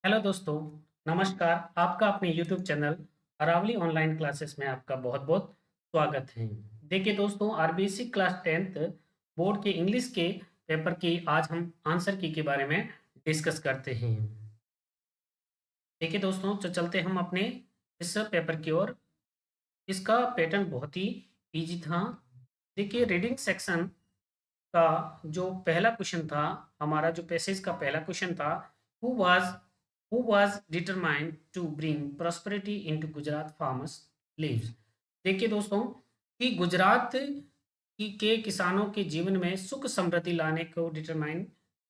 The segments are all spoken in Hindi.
हेलो दोस्तों, नमस्कार। आपका अपने YouTube channel Aravali online classes में आपका बहुत-बहुत स्वागत है। देखिए दोस्तों, आरबीएससी क्लास 10th बोर्ड के इंग्लिश के पेपर की आज हम आंसर की के बारे में डिस्कस करते हैं। देखिए दोस्तों, तो चलते हम अपने इस पेपर की ओर। इसका पैटर्न बहुत ही ईज़ी था। देखिए रीडिंग सेक्शन का जो पहला क्वेश्चन था, हमारा जो पैसेज का पहला क्वेश्चन था, who was who was determined to bring prosperity into Gujarat farmers lives. देखिए दोस्तों कि गुजरात के किसानों के जीवन में सुख समृद्धि लाने को डिटरमाइन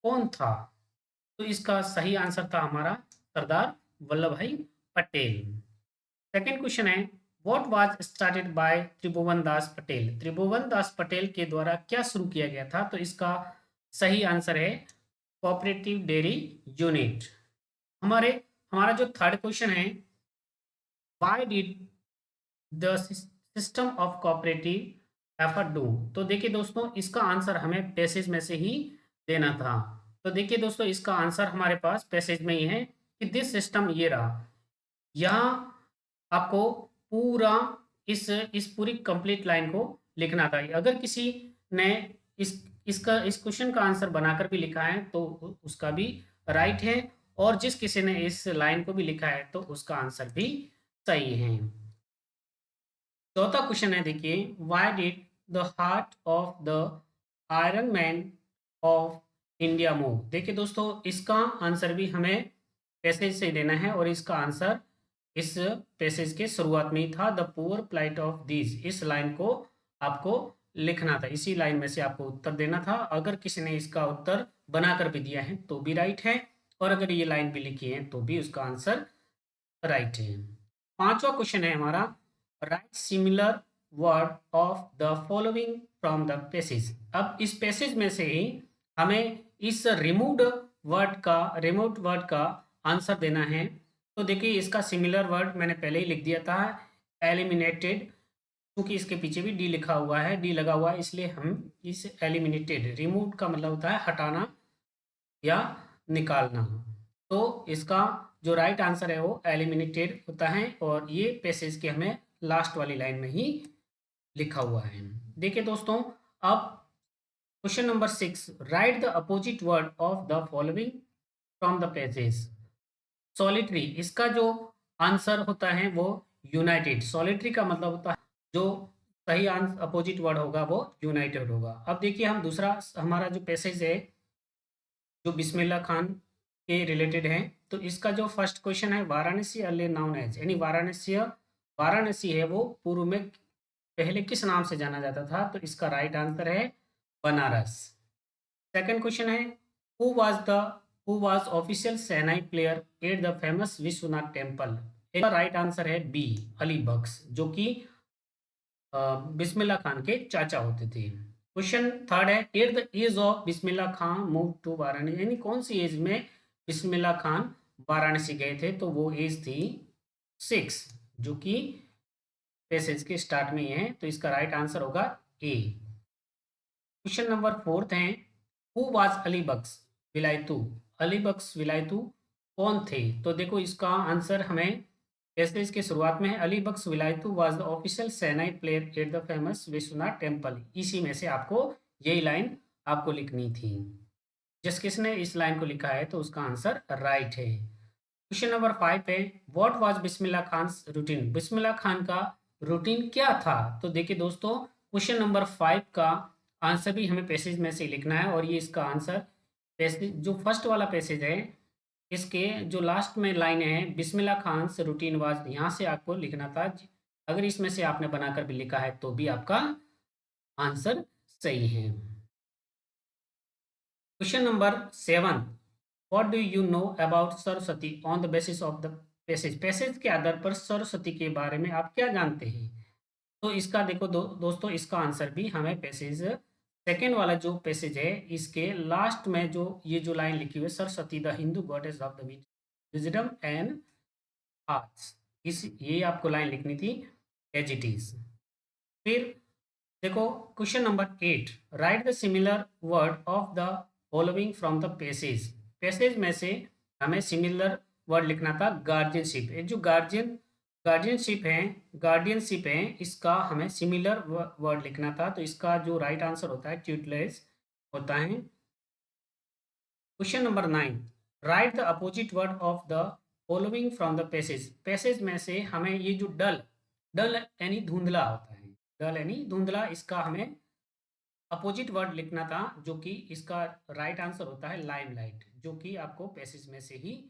कौन था। तो इसका सही आंसर था हमारा सरदार वल्लभ भाई पटेल। सेकंड क्वेश्चन है, व्हाट वाज स्टार्टेड बाय त्रिभुवन दास पटेल। त्रिभुवन दास पटेल के द्वारा क्या शुरू किया गया था। तो इसका सही आंसर है कोऑपरेटिव डेयरी यूनिट। हमारे हमारा जो थर्ड क्वेश्चन है, why did the system of cooperative effort do. तो देखिए दोस्तों, इसका आंसर हमें पैसेज में से ही देना था। तो देखिए दोस्तों, इसका आंसर हमारे पास पैसेज में ही है कि दिस सिस्टम, ये रहा। यहाँ आपको पूरा इस पूरी कंप्लीट लाइन को लिखना था। अगर किसी ने इस क्वेश्चन का आंसर बनाकर भी लिखा है तो उसका भी राइट है, और जिस किसी ने इस लाइन को भी लिखा है तो उसका आंसर भी सही है। चौथा क्वेश्चन है, देखिए, why did the heart of the iron man of India move. देखिए दोस्तों, इसका आंसर भी हमें पैसेज से देना है, और इसका आंसर इस पैसेज के शुरुआत में ही था, the poor plight of these. इस लाइन को आपको लिखना था, इसी लाइन में से आपको उत्तर देना था। अगर किसी ने इसका उत्तर बनाकर भी दिया है तो भी राइट है, और अगर ये लाइन भी लिखी है तो भी उसका आंसर राइट है। पांचवा क्वेश्चन है हमारा, right similar word of the following from the passage. अब इस पैसेज में से ही हमें इस रिमूव्ड वर्ड का आंसर देना है। तो देखिए, इसका सिमिलर वर्ड मैंने पहले ही लिख दिया था, एलिमिनेटेड। क्योंकि इसके पीछे भी डी लिखा हुआ है, डी लगा हुआ है, इसलिए हम इस एलिमिनेटेड, रिमूव का मतलब होता है हटाना या निकालना। तो इसका जो राइट आंसर है वो एलिमिनेटेड होता है, और ये पैसेज के हमें लास्ट वाली लाइन में ही लिखा हुआ है। देखिए दोस्तों, अब question number 6, right the opposite word of the following from the passage. Solitary, इसका जो आंसर होता है वो यूनाइटेड। सॉलिटरी का मतलब होता है, जो सही आंसर अपोजिट वर्ड होगा वो यूनाइटेड होगा। अब देखिए, हम दूसरा हमारा जो पैसेज है जो बिस्मिल्लाह खान के रिलेटेड है, तो इसका जो फर्स्ट क्वेश्चन है, वाराणसी अर्ली नाउन एज, यानी वाराणसी है वो पूर्व में पहले किस नाम से जाना जाता था। तो इसका राइट आंसर है बनारस। सेकंड क्वेश्चन है, who was the who was official shehnai player at the famous Vishwanath temple. इसका राइट आंसर है बी, अली बख्श, जो कि बिस्मिल्लाह खान के चाचा होते थे। क्वेश्चन थर्ड है, at the age of Bismillah Khan move to Varanasi, यानी कौन सी एज में बिस्मिल्लाह खान वाराणसी गए थे। तो वो एज थी 6, जो कि पैसेज के स्टार्ट में ही है। तो इसका राइट आंसर होगा ए। क्वेश्चन नंबर फोर्थ है, हु वाज अली बख्श विलायतू। अली बख्श विलायतू कौन थे। तो देखो, इसका आंसर हमें पैसेज के शुरुआत में है, Ali Bakhsh Vilayatu was the official shehnai player at the famous Vishwanath temple. इसी में से आपको यही लाइन आपको लिखनी थी। जिस किसने इस लाइन को लिखा है तो उसका आंसर राइट है। क्वेश्चन नंबर 5 है, what was Bismillah Khan routine. Bismillah Khan का रूटीन क्या था। तो देखिए दोस्तों, क्वेश्चन नंबर 5 का आंसर भी हमें पैसेज में से लिखना है, और ये इसका आंसर पैसेज जो फर्स्ट वाला पैसेज है, इसके जो लास्ट में लाइन है, बिस्मिल्लाह खान से रूटीन वाज, यहाँ से आपको लिखना था। अगर इसमें से आपने बनाकर भी लिखा है तो भी आपका आंसर सही है। Question number 7, what do you know about Saraswati on the basis of the passage. Passage के आधार पर सरस्वती के बारे में आप क्या जानते हैं। तो इसका देखो दोस्तों, इसका आंसर भी हमें पैसेज सेकेंड वाला जो पैसेज है, इसके लास्ट में जो ये जो लाइन लिखी हुई है, Saraswati the Hindu goddess of the wisdom and arts, इस ये आपको लाइन लिखनी थी एज इट इज। फिर देखो, question number 8, right the similar word of the following from the passage. Passage में से हमें सिमिलर वर्ड लिखना था गार्जियनशिप। ये जो गार्डियनशिप है, इसका हमें सिमिलर वर्ड लिखना था। तो इसका जो राइट आंसर होता है ट्यूटलेज होता है। Question number 9, right the opposite word of the following from the passage. Passage में से हमें ये जो डल, डल यानी धुंधला होता है, डल यानी धुंधला, इसका हमें अपोजिट वर्ड लिखना था, जो कि इसका राइट आंसर होता है लाइमलाइट, जो कि आपको पैसेज में से ही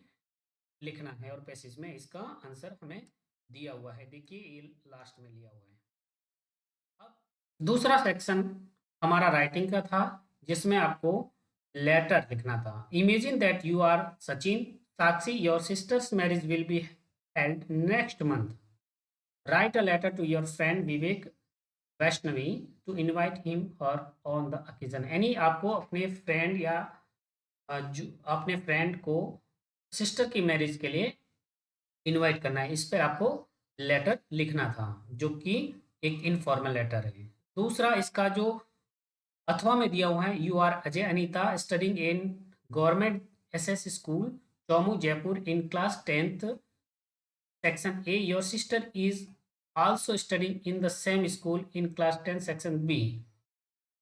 लिखना है। और पैसेज में इसका आंसर हमें दिया हुआ है, देखिए ये लास्ट में लिया हुआ है। अब दूसरा सेक्शन हमारा राइटिंग का था, जिसमें आपको लेटर लिखना था। Imagine that you are Sachin Sakshi, your sister's marriage will be held next month. Write a letter to your friend Vivek Vaishnavi to invite him her on the occasion. यानी आपको अपने फ्रेंड या अपने फ्रेंड को सिस्टर की मैरिज के लिए इनवाइट करना है, इस पर आपको लेटर लिखना था, जो कि एक इनफॉर्मल लेटर है। दूसरा इसका जो अथवा में दिया हुआ है, you are Ajay Anita studing in government SS school Chomu Jaipur in class 10th section A, your sister is also studying in the same school in class 10 section B.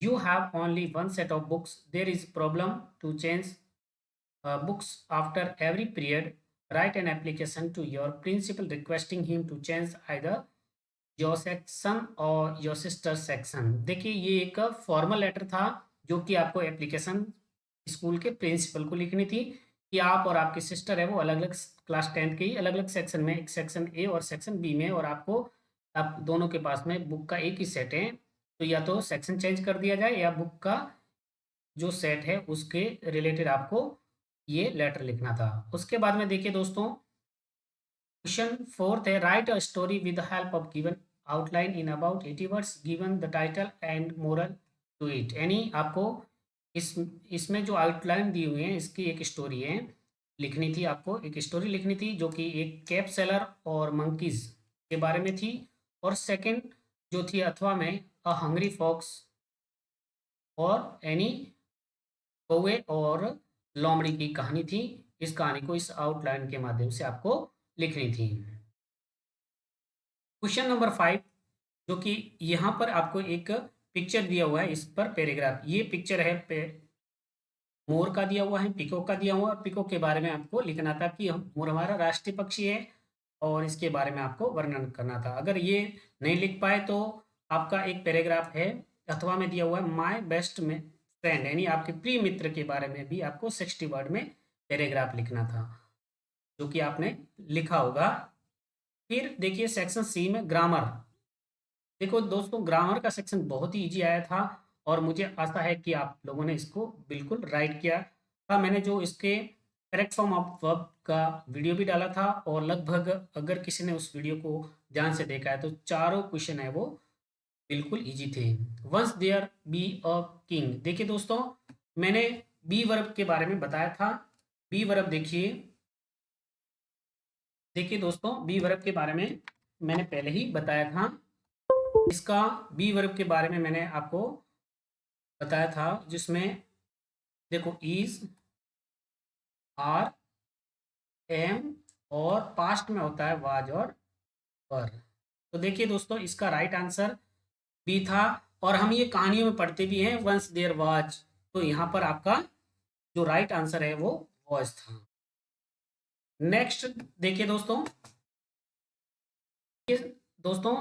You have only one set of books. There is problem to change books after every period. Write an application to your principal requesting him to change either your section और your sister section। देखिए ये एक फॉर्मल लेटर था, जो कि आपको एप्लीकेशन स्कूल के प्रिंसिपल को लिखनी थी कि आप और आपकी सिस्टर है वो अलग अलग क्लास 10th के ही अलग अलग सेक्शन में, एक सेक्शन ए और सेक्शन बी में, और आपको आप दोनों के पास में बुक का एक ही सेट है, तो या तो सेक्शन चेंज कर दिया जाए या बुक का जो सेट है उसके रिलेटेड आपको ये लेटर लिखना था। उसके बाद में देखिए दोस्तों, क्वेश्चन 4 है, write a story with the help of given outline in about 80 words given the title and moral to it. यानी आपको इसमें जो आउटलाइन दी हुई है इसकी एक स्टोरी है लिखनी थी, आपको एक स्टोरी लिखनी थी, जो कि एक कैप सेलर और मंकीज के बारे में थी। और सेकंड जो थी अथवा में अ हंग्री फॉक्स और एनी कौवे और लोमड़ी की कहानी थी। इस कहानी को इस आउटलाइन के माध्यम से आपको लिखनी थी। क्वेश्चन नंबर 5, जो कि यहाँ पर आपको एक पिक्चर दिया हुआ है, इस पर पैराग्राफ, ये पिक्चर है मोर का दिया हुआ है, पिकॉक का दिया हुआ है, और पिकॉक के बारे में आपको लिखना था कि मोर हमारा राष्ट्रीय पक्षी है और इसके बारे में आपको वर्णन करना था। अगर ये नहीं लिख पाए तो आपका एक पैराग्राफ है अथवा में दिया हुआ है माय बेस्ट में फ्रेंड, यानी आपके प्रिय मित्र के बारे में भी आपको 60 वर्ड में पैराग्राफ लिखना था, जो कि आपने लिखा होगा। फिर देखिए सेक्शन सी में ग्रामर। देखो दोस्तों, ग्रामर का सेक्शन बहुत ही इजी आया था और मुझे आशा है कि आप लोगों ने इसको बिल्कुल राइट किया था। मैंने जो इसके करेक्ट फॉर्म ऑफ वर्ब का वीडियो भी डाला था, और लगभग अगर किसी ने उस वीडियो को ध्यान से देखा है तो चारों क्वेश्चन है वो बिल्कुल इजी थे। Once there be a king. देखिए दोस्तों, मैंने बी वर्ब के बारे में बताया था। बी वर्ब देखिए दोस्तों, बी वर्ब के बारे में मैंने पहले ही बताया था। इसका बी वर्ब के बारे में मैंने आपको बताया था, जिसमें देखो इज, आर, एम, और पास्ट में होता है वाज और वर। तो देखिए दोस्तों, इसका राइट आंसर बी था, और हम ये कहानियों में पढ़ते भी हैं वंस देयर वाज, तो यहाँ पर आपका जो राइट आंसर है वो वाज था। नेक्स्ट देखिए दोस्तों,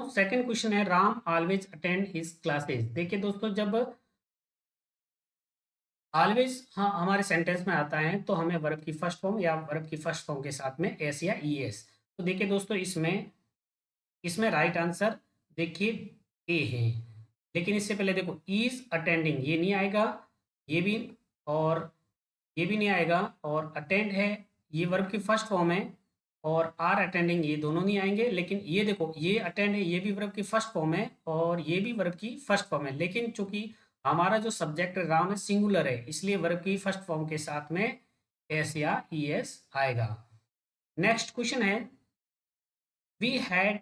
सेकंड क्वेश्चन है, Ram always attend his classes. देखिए दोस्तों, जब ऑलवेज हाँ हमारे सेंटेंस में आता है तो हमें वर्ब की फर्स्ट फॉर्म या वर्ब की फर्स्ट फॉर्म के साथ में एस या ई एस। तो देखिए दोस्तों, इसमें राइट आंसर देखिए ए है, लेकिन इससे पहले देखो इज अटेंडिंग ये नहीं आएगा, ये भी, और ये भी नहीं आएगा, और अटेंड है ये वर्ब की फर्स्ट फॉर्म है, और आर अटेंडिंग ये दोनों नहीं आएंगे। लेकिन ये देखो, ये अटेंड है ये भी वर्ब की फर्स्ट फॉर्म है और ये भी वर्ब की फर्स्ट फॉर्म है, लेकिन चूंकि हमारा जो सब्जेक्ट राम है सिंगुलर है, इसलिए वर्ब की फर्स्ट फॉर्म के साथ में एस या ई एस आएगा। नेक्स्ट क्वेश्चन है, we had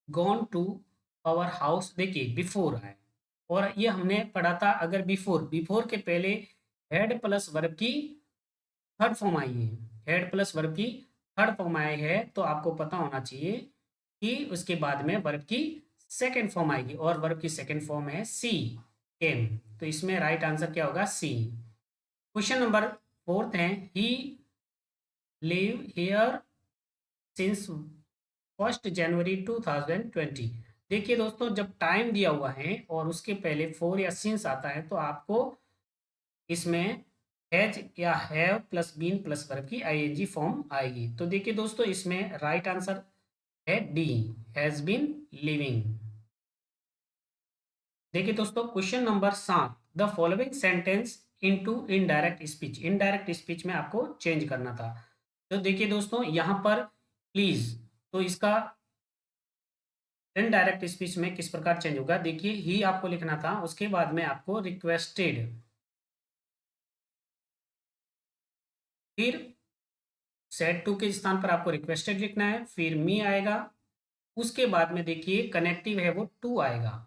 gone to our house. देखिए बिफोर है, और ये हमने पढ़ा था, अगर बिफोर के पहले हेड प्लस वर्ब की थर्ड फॉर्म आई है, हेड प्लस वर्ब की थर्ड फॉर्म आई है तो आपको पता होना चाहिए कि उसके बाद में वर्ब की सेकंड फॉर्म आएगी, और वर्ब की सेकंड फॉर्म है सी, केम। तो इसमें राइट आंसर क्या होगा? सी। क्वेश्चन नंबर फोर्थ है, ही लिव हियर सिंस 1 जनवरी 2020। देखिए दोस्तों, जब टाइम दिया हुआ है और उसके पहले फोर या सिंस आता है तो आपको इसमें हैज या have plus been plus verb की आईएनजी फॉर्म आएगी। तो देखिए दोस्तों, इसमें राइट आंसर है डी, हैज बीन लिविंग। देखिए दोस्तों, question number 7, the following sentence into indirect speech. Indirect speech में आपको चेंज करना था। तो देखिए दोस्तों, यहाँ पर प्लीज, तो इसका इनडायरेक्ट स्पीच में किस प्रकार चेंज होगा? देखिए, ही आपको लिखना था, उसके बाद में आपको रिक्वेस्टेड, फिर सेड टू के स्थान पर आपको रिक्वेस्टेड लिखना है, फिर मी आएगा, उसके बाद में देखिए कनेक्टिव है वो टू आएगा,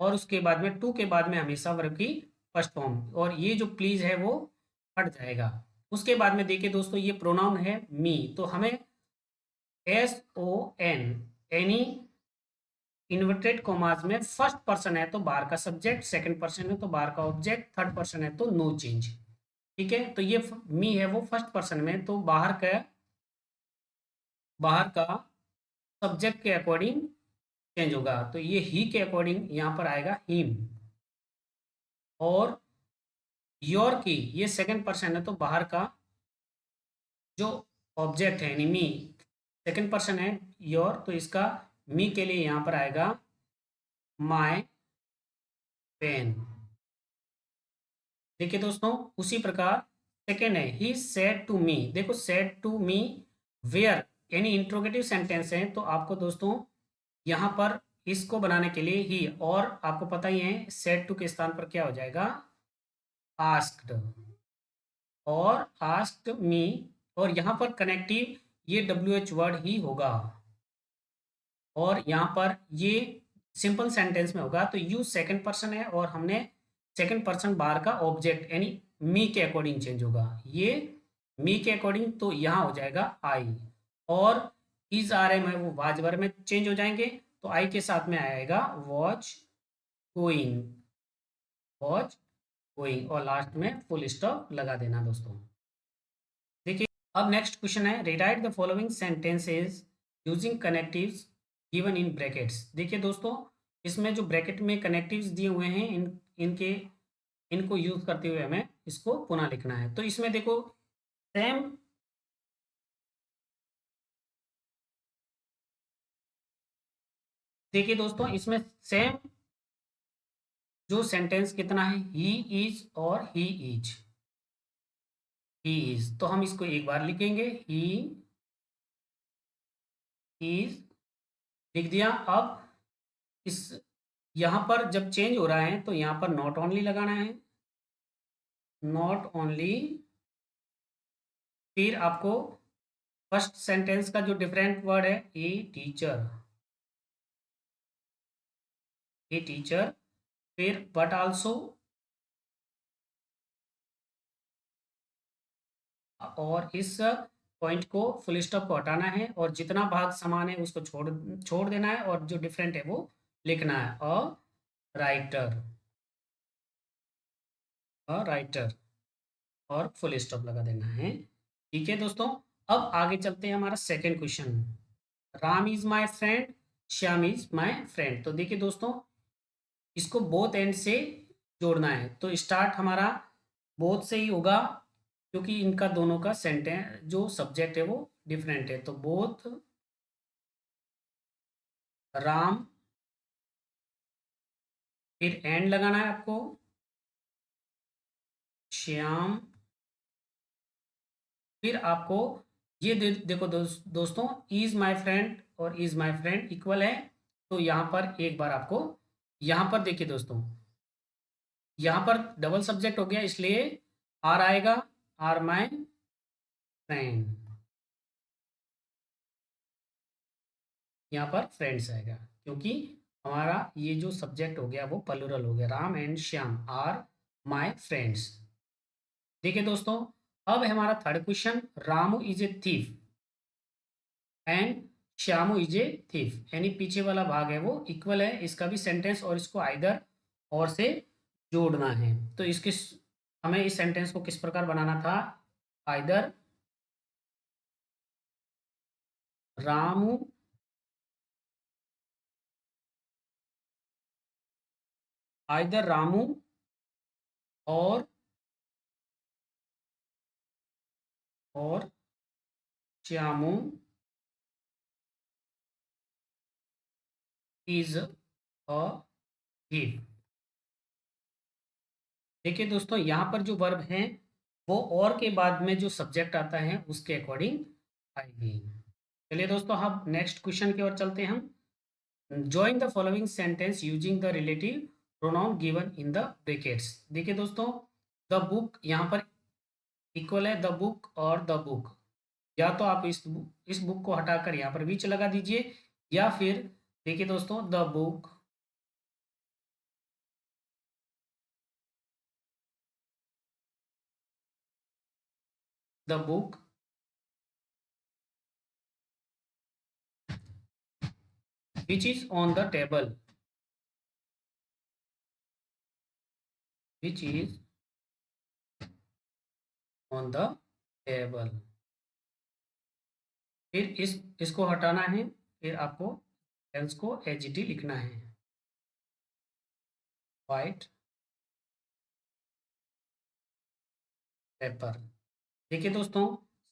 और उसके बाद में टू के बाद में हमेशा वर्ब की फर्स्ट फॉर्म, और ये जो प्लीज है वो हट जाएगा। उसके बाद में देखिए दोस्तों, ये प्रोनाउन है मी, तो हमें S O N, any inverted commas में फर्स्ट पर्सन है तो बाहर का सब्जेक्ट, सेकंड पर्सन है तो बाहर का ऑब्जेक्ट, थर्ड पर्सन है तो नो चेंज। ठीक है, तो ये मी है वो फर्स्ट पर्सन में, तो बाहर का सब्जेक्ट के अकॉर्डिंग चेंज होगा, तो ये ही के अकॉर्डिंग यहाँ पर आएगा हिम। और योर की ये सेकंड पर्सन है तो बाहर का जो ऑब्जेक्ट है यानी मी, सेकंड पर्सन है योर, तो इसका मी के लिए यहाँ पर आएगा माय पेन। देखिए दोस्तों, उसी प्रकार सेकेंड है, ही सेड टू मी। देखो, सेड टू मी वेयर यानी इंट्रोगेटिव सेंटेंस है, तो आपको दोस्तों यहाँ पर इसको बनाने के लिए ही, और आपको पता ही है सेड टू के स्थान पर क्या हो जाएगा? आस्क्ड, और आस्क्ड मी, और यहाँ पर कनेक्टिव ये डब्ल्यू एच वर्ड ही होगा, और यहाँ पर ये सिंपल सेंटेंस में होगा, तो यू सेकंड पर्सन है और हमने सेकंड पर्सन बार का ऑब्जेक्ट यानी मी के अकॉर्डिंग चेंज होगा, ये मी के अकॉर्डिंग, तो यहाँ हो जाएगा आई। और इज आर एम है वो वाज वर्ब में चेंज हो जाएंगे, तो आई के साथ में आएगा वॉच गोइंग, वॉच गोइंग, और लास्ट में फुल स्टॉप लगा देना दोस्तों। देखिए, अब नेक्स्ट क्वेश्चन है, rewrite the following sentences using connectives given in brackets. देखिए दोस्तों, इसमें जो ब्रैकेट में कनेक्टिव्स दिए हुए हैं इनके इनको यूज करते हुए हमें इसको पुनः लिखना है। तो इसमें देखो, सेम, देखिए दोस्तों, इसमें सेम जो सेंटेंस कितना है, ही इज और ही इज, ही इज, तो हम इसको एक बार लिखेंगे, ही इज लिख दिया। अब इस यहाँ पर जब चेंज हो रहा है तो यहाँ पर नॉट ओनली लगाना है, नॉट ओनली, फिर आपको फर्स्ट सेंटेंस का जो डिफरेंट वर्ड है, ए टीचर, ए टीचर, फिर बट आल्सो, और इस पॉइंट को फुल स्टॉप को हटाना है, और जितना भाग समान है उसको छोड़ छोड़ देना है, और जो डिफरेंट है वो लिखना है, और राइटर, और राइटर, और फुल स्टॉप लगा देना है। ठीक है दोस्तों, अब आगे चलते हैं, हमारा second question, Ram is my friend, Shyam is my friend. तो देखिए दोस्तों, इसको बोथ एंड से जोड़ना है, तो स्टार्ट हमारा बोथ से ही होगा, क्योंकि इनका दोनों का सेंटेंस जो सब्जेक्ट है वो डिफरेंट है, तो बोथ राम, फिर एंड लगाना है आपको, श्याम, फिर आपको ये देखो दोस्तों, इज माय फ्रेंड और इज माय फ्रेंड इक्वल है, तो यहाँ पर एक बार आपको, यहाँ पर देखिए दोस्तों, यहाँ पर डबल सब्जेक्ट हो गया, इसलिए आर आएगा, आर माय फ्रेंड, यहाँ पर फ्रेंड्स आएगा, क्योंकि हमारा ये जो सब्जेक्ट हो गया वो प्लूरल हो गया, Ram and Shyam are my friends. देखिए दोस्तों, अब है हमारा third question, Ramu is a thief. And Shyamu is a thief, यानी पीछे वाला भाग है वो इक्वल है, इसका भी सेंटेंस और इसको आइदर और से जोड़ना है। तो इसके हमें इस सेंटेंस को किस प्रकार बनाना था, आइदर रामू आइदर रामू और श्यामू इज अ thief। देखिए दोस्तों, यहाँ पर जो वर्ब है वो और के बाद में जो सब्जेक्ट आता है उसके अकॉर्डिंग आएगी। चलिए दोस्तों, हम नेक्स्ट क्वेश्चन की ओर चलते हैं। हम join the following sentence using the relative pronoun given in the brackets. देखिए दोस्तों, द बुक यहाँ पर इक्वल है द बुक और द बुक, या तो आप इस बुक को हटाकर यहाँ पर विच लगा दीजिए, या फिर देखिए दोस्तों, the book which is on the table, which is on the table. फिर इसको हटाना है, फिर आपको टेंस को एजीटी लिखना है, वाइट पेपर। देखिए दोस्तों,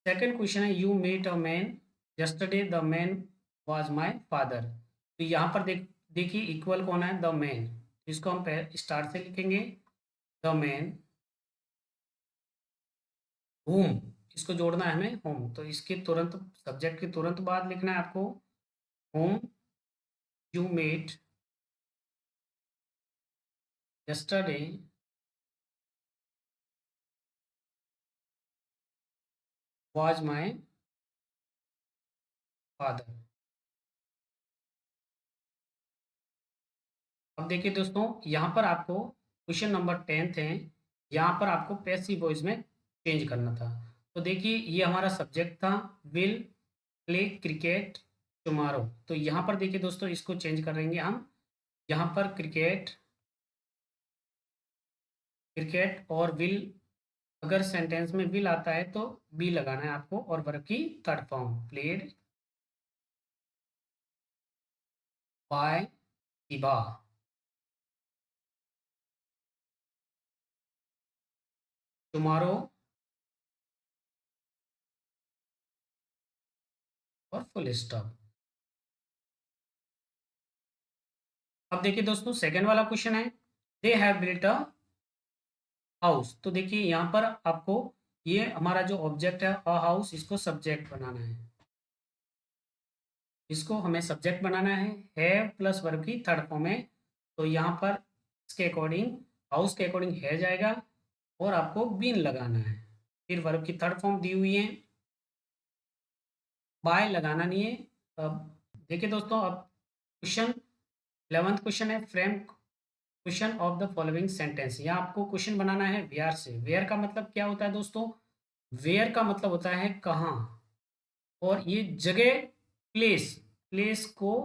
सेकंड क्वेश्चन है you met a man yesterday the man was my father. तो यहाँ पर देखिए इक्वल कौन है, द मैन। इसको हम स्टार्ट से लिखेंगे, द मैन होम, इसको जोड़ना है हमें होम, तो इसके तुरंत सब्जेक्ट के तुरंत बाद लिखना है आपको whom you met yesterday was my father. अब देखिए दोस्तों, यहाँ पर आपको क्वेश्चन नंबर 10th है, यहाँ पर आपको पैसिव वॉइस में चेंज करना था। तो देखिए ये हमारा सब्जेक्ट था, विल प्ले क्रिकेट टुमारो। तो यहाँ पर देखिए दोस्तों, इसको चेंज करेंगे हम, यहाँ पर क्रिकेट क्रिकेट और विल, अगर सेंटेंस में विल आता है तो बी लगाना है आपको, और वर्ब की थर्ड फॉर्म प्लेड बाय इबा, टुमारो और फुल स्टॉप। अब देखिए दोस्तों, सेकंड वाला क्वेश्चन है they have built a house. तो देखिए यहाँ पर आपको ये हमारा जो ऑब्जेक्ट है अ हाउस, इसको सब्जेक्ट बनाना है, इसको हमें सब्जेक्ट बनाना है, हैव प्लस वर्ब की थर्ड फॉर्म है। तो यहाँ पर इसके अकॉर्डिंग हाउस के अकॉर्डिंग है जाएगा, और आपको बीन लगाना है। फिर वर्ब की थर्ड फॉर्म दी हुई है, बाय लगाना नहीं है। अब देखिए दोस्तों, अब क्वेश्चन 11th क्वेश्चन है frame question of the following sentence. यहाँ आपको क्वेश्चन बनाना है वेयर से। वेयर का मतलब क्या होता है दोस्तों, वेयर का मतलब होता है कहाँ, और ये जगह प्लेस, प्लेस को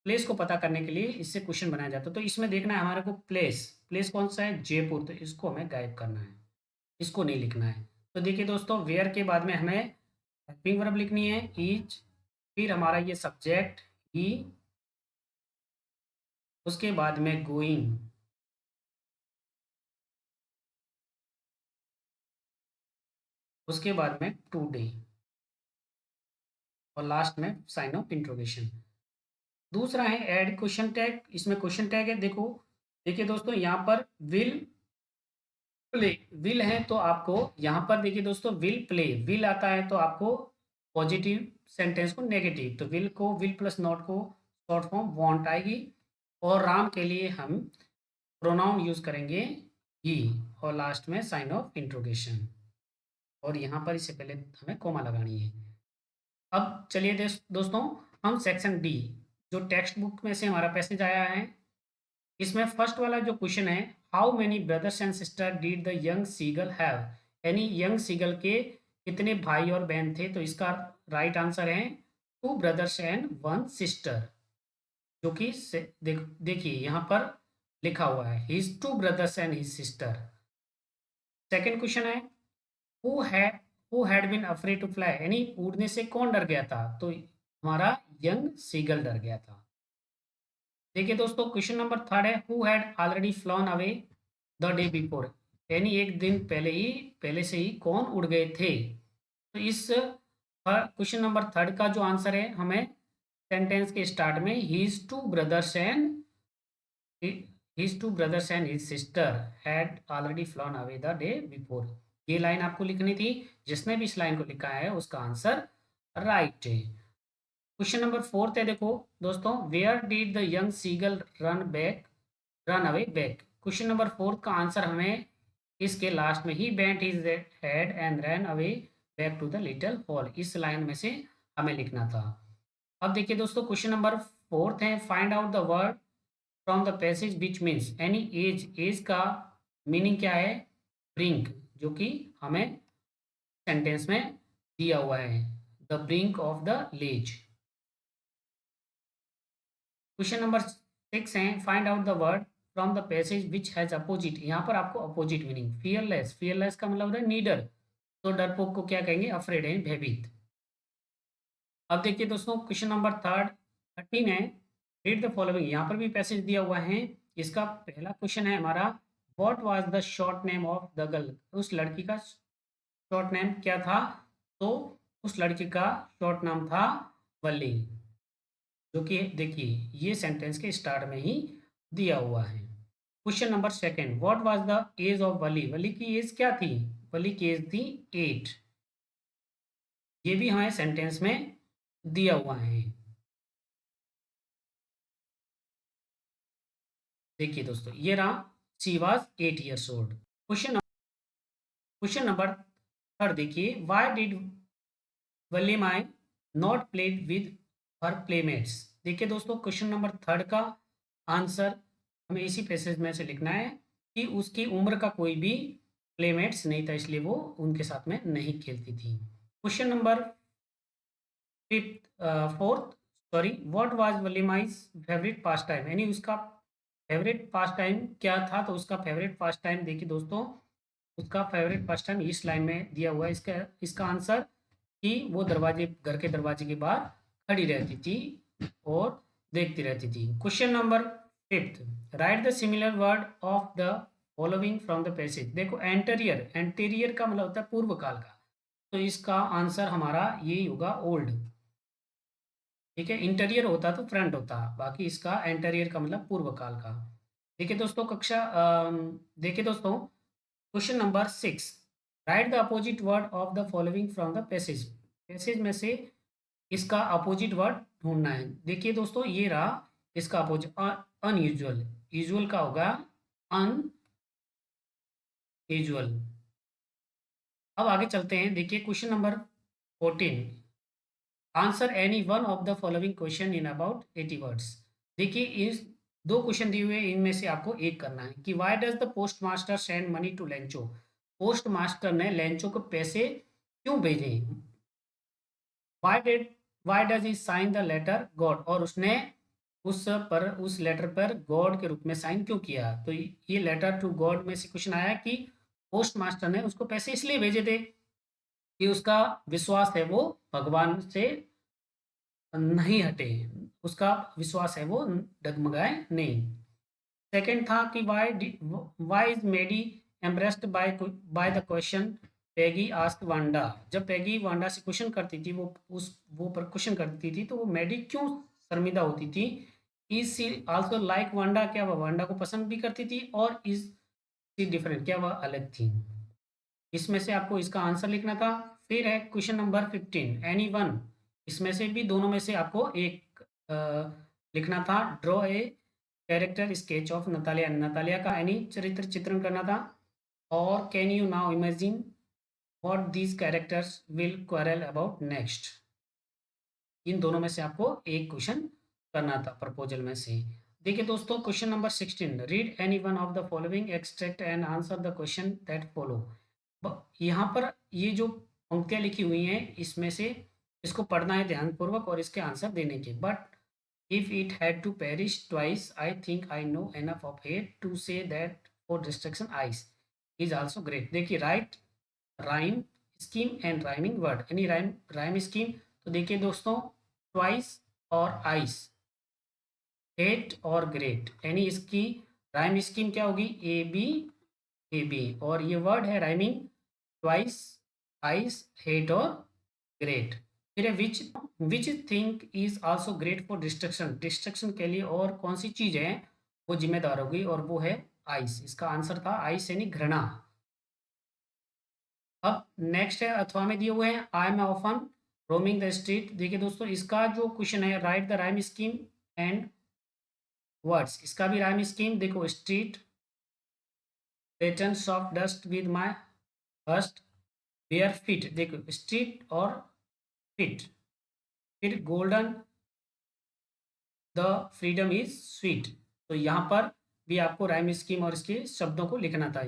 प्लेस को पता करने के लिए इससे क्वेश्चन बनाया जाता है। तो इसमें देखना है हमारे को प्लेस, प्लेस कौन सा है, जयपुर, तो इसको हमें गायब करना है, इसको नहीं लिखना है। तो देखिए दोस्तों, वेयर के बाद में हमें हेल्पिंग वर्ब लिखनी है इज, फिर हमारा ये सब्जेक्ट ही, उसके बाद में गोइंग, उसके बाद में टुडे, और लास्ट में साइन ऑफ इंट्रोगेशन। दूसरा है ऐड क्वेश्चन टैग। इसमें क्वेश्चन टैग है, देखो देखिए दोस्तों, यहाँ पर विल प्ले, विल है तो आपको यहाँ पर देखिए दोस्तों, विल प्ले, विल आता है तो आपको पॉजिटिव सेंटेंस को नेगेटिव, तो विल को विल प्लस नॉट को शॉर्ट फॉर्म वांट आएगी, और राम के लिए हम प्रोनाउन यूज करेंगे ही, और लास्ट में साइन ऑफ इंट्रोगेशन, और यहाँ पर इससे पहले हमें कोमा लगानी है। अब चलिए दोस्तों, हम सेक्शन डी, जो टेक्स्ट बुक में से हमारा पैसेज आया है, इसमें फर्स्ट वाला जो क्वेश्चन है, how many brothers and sister did the young seagull have, यानी यंग सीगल के कितने भाई और बहन थे? तो इसका राइट आंसर है 2 ब्रदर्स एंड 1 सिस्टर, जो कि देखिए यहाँ पर लिखा हुआ है his 2 brothers and his sister. Second question है who had who had been afraid to fly, यानी उड़ने से कौन डर गया था? तो हमारा यंग सीगल डर गया था। देखिए दोस्तों, क्वेश्चन नंबर थर्ड है who had already flown away the day before, यानी एक दिन पहले से ही कौन उड़ गए थे? तो इस क्वेश्चन नंबर थर्ड का जो आंसर है, हमें सेंटेंस के स्टार्ट में his two brothers and his two brothers and his sister had already flown away the day before, ये लाइन आपको लिखनी थी। जिसने भी इस लाइन को लिखा है उसका आंसर राइट है। क्वेश्चन नंबर फोर्थ है, देखो दोस्तों, where did the young seagull run away back. Question number fourth का आंसर हमें इसके लास्ट में ही bent his head and run away back to the little hole, इस लाइन में से हमें लिखना था। अब देखिए दोस्तों, क्वेश्चन नंबर फोर्थ है find out the word from the passage which means, any age का मीनिंग क्या है? ब्रिंक, जो कि हमें सेंटेंस में दिया हुआ है, the brink of the ledge. Question number 6 है find out the word from the passage which has opposite, यहाँ पर आपको अपोजिट मीनिंग फियरलेस, फियरलेस का मतलब होता है नीडर, तो डरपोक को क्या कहेंगे? अफ्रेड है, भयभीत। अब देखिए दोस्तों, क्वेश्चन नंबर 13 है रीड द फॉलोइंग, यहाँ पर भी पैसेज दिया हुआ है। इसका पहला क्वेश्चन है हमारा what was the short name of the girl, उस लड़की का शॉर्ट नेम क्या था? तो उस लड़की का शॉर्ट नाम था वली, जो कि देखिए ये सेंटेंस के स्टार्ट में ही दिया हुआ है। Question number second what was the age of Valli, Valli की एज क्या थी? वली की एज थी 8, ये भी हमें सेंटेंस में दिया हुआ है। देखिए दोस्तों, ये रहा she was 8 years old. Question number third देखिए why did Valliammai not played with her playmates. देखिए दोस्तों, क्वेश्चन नंबर थर्ड का आंसर हमें इसी पैसेज में से लिखना है कि उसकी उम्र का कोई भी प्लेमेट्स नहीं था, इसलिए वो उनके साथ में नहीं खेलती थी। Question number fifth fourth sorry what was Valliammai's favourite pastime, यानी उसका फेवरेट पास टाइम क्या था? तो उसका फेवरेट पास टाइम देखिए दोस्तों, उसका फेवरेट पास टाइम इस लाइन में दिया हुआ है। इसका इसका आंसर कि वो घर के दरवाजे के बाहर खड़ी रहती थी और देखती रहती थी। Question number fifth right the similar word of the following from the passage. देखो एंटेरियर, एंटेरियर का मतलब होता है पूर्व काल का, तो इसका आंसर हमारा यही होगा ओल्ड। ठीक है, इंटीरियर होता तो फ्रंट होता, बाकी इसका एंटीरियर का मतलब पूर्व काल का। देखिए दोस्तों, देखिए दोस्तों, question number 6 right the opposite word of the following from the passage. Passage में से इसका अपोजिट वर्ड ढूंढना है। देखिए दोस्तों, ये रहा इसका अपोजिट अनयूजुअल, यूजुअल का होगा अनयूजुअल। अब आगे चलते हैं, देखिए question number 14 answer any one of the following question in about 80 words. देखिए इस दो क्वेश्चन दिए हुए इनमें से आपको एक करना है कि why does the post master send money to Lencho. Post master ने लेंचो को पैसे क्यों भेजे? Why did why does he sign the letter God, और उसने उस लेटर पर गॉड के रूप में साइन क्यों किया? तो ये लेटर टू गॉड में से क्वेश्चन आया कि पोस्ट मास्टर ने उसको पैसे इसलिए भेजे थे कि उसका विश्वास है वो भगवान से नहीं हटे, उसका विश्वास है वो डगमगाए नहीं। सेकंड था कि why is Maddie impressed by the question Peggy ask Wanda. जब पैगी वांडा से क्वेश्चन करती थी, वो पर क्वेश्चन करती थी, तो वो मेडी क्यों शर्मिंदा होती थी? Is she also like Wanda, क्या वह वांडा को पसंद भी करती थी? और इज सी डिफरेंट, क्या वह अलग थी? इसमें से आपको इसका आंसर लिखना था। फिर है क्वेश्चन नंबर 15 एनी वन, इसमें से भी दोनों में से आपको एक लिखना था। Draw a character sketch of Natalia, Natalia का एनी चरित्र चित्रण करना था। और can you now imagine what these characters will quarrel about next. इन दोनों में से आपको एक क्वेश्चन करना था प्रपोजल में से। देखिए दोस्तों, question number 16 read any one of the following extract and answer the question that follow. यहाँ पर ये जो पंक्तियाँ लिखी हुई हैं, इसमें से इसको पढ़ना है ध्यानपूर्वक और इसके आंसर देने के। But if it had to perish twice, I think I know enough of it to say that for destruction ice is also great. देखिए, write rhyme scheme and rhyming word, यानी राइम स्कीम। तो देखिए दोस्तों, ट्वाइस और आइस, हेट और ग्रेट, यानी इसकी राइम स्कीम क्या होगी, ए बी, और ये वर्ड है राइमिंग, ट्वाइस, आइस, हेट और ग्रेट। फिर है which thing is also great for destruction, destruction के लिए और कौन सी चीज है वो जिम्मेदार होगी, और वो है आइस। इसका आंसर था आइस, यानी घृणा। अब नेक्स्ट है, अथवा में दिए हुए हैं, I am often roaming the street. देखिए दोस्तों, इसका जो क्वेश्चन है, write the rhyme scheme and words, इसका भी राइम स्कीम देखो, street pattern of dust with my must wear fit. देखो, स्ट्रीट और फिट। फिर golden the freedom is sweet, तो यहाँ पर भी आपको राइम स्कीम और इसके शब्दों को लिखना था।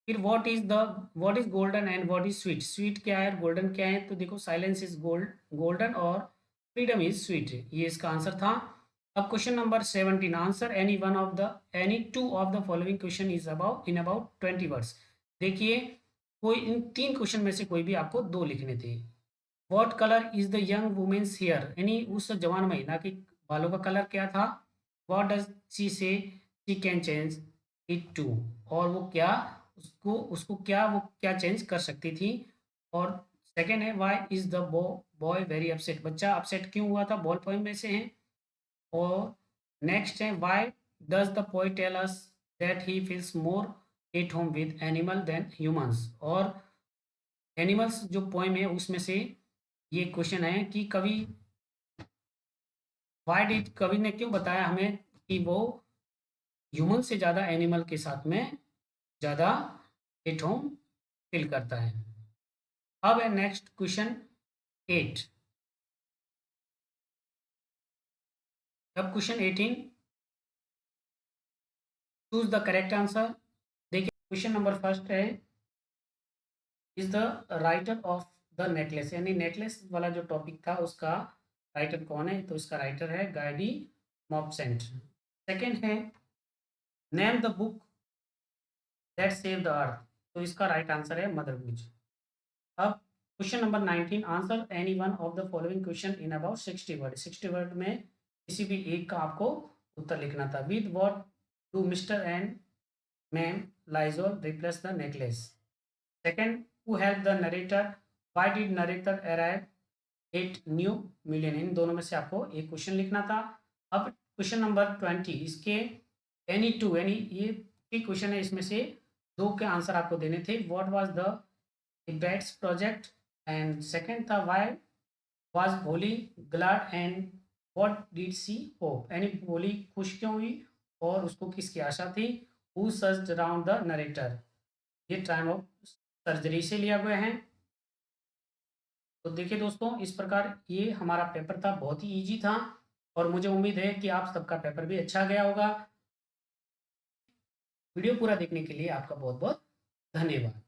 फिर what is golden and what is sweet, sweet क्या है, गोल्डन क्या है, तो देखो साइलेंस इज गोल्डन और फ्रीडम इज स्वीट, ये इसका आंसर था। अब question number 17, answer any two of the following question is about 20 words. देखिए, कोई इन 3 क्वेश्चन में से कोई भी आपको 2 लिखने थे। What colour is the young women's hair, यानी उस जवान महिला के बालों का कलर क्या था। What does she say she can change it to, और वो क्या उसको उसको क्या वो क्या चेंज कर सकती थी। और सेकेंड है, why is the boy very upset, बच्चा अपसेट क्यों हुआ था, बॉल पोइम में से है। और नेक्स्ट है, why does the poet tell us that he feels more at home with animal than humans, और एनिमल्स जो पोएम है उसमें से ये क्वेश्चन है कि कवि ने क्यों बताया हमें कि वो ह्यूमन से ज़्यादा एनिमल के साथ में ज़्यादा एट होम फील करता है। अब है नेक्स्ट क्वेश्चन 8। अब question 18, choose the correct answer. देखिए, क्वेश्चन नंबर फर्स्ट है, is the writer of the necklace, यानी नेकलेस वाला जो टॉपिक था उसका राइटर कौन है, तो इसका राइटर है गाइडी मॉपसेंट। सेकेंड है, name the book that save the earth, तो इसका राइट आंसर है मदर गुज। अब question number 19, answer any one of the following question in about 60 word, 60 word में किसी भी एक का आपको उत्तर लिखना था। With what do mister and ma'am Lizol replace the necklace. Second, who help the narrator, why did narrator arrive at new million, इन दोनों में से आपको एक क्वेश्चन लिखना था। अब क्वेश्चन नंबर 20, इसके एनी टू, यानी ये ठीक क्वेश्चन है, इसमें से 2 के आंसर आपको देने थे। व्हाट वाज द इबेट्स प्रोजेक्ट, एंड सेकेंड था why was Bholi glad and what did she hope, यानी भोली खुश क्यों हुई और उसको किसकी आशा थी। Who searched around the narrator, ये टाइम ऑफ सर्जरी से लिया गया है। तो देखिए दोस्तों, इस प्रकार ये हमारा पेपर था, बहुत ही इजी था, और मुझे उम्मीद है कि आप सबका पेपर भी अच्छा गया होगा। वीडियो पूरा देखने के लिए आपका बहुत बहुत धन्यवाद।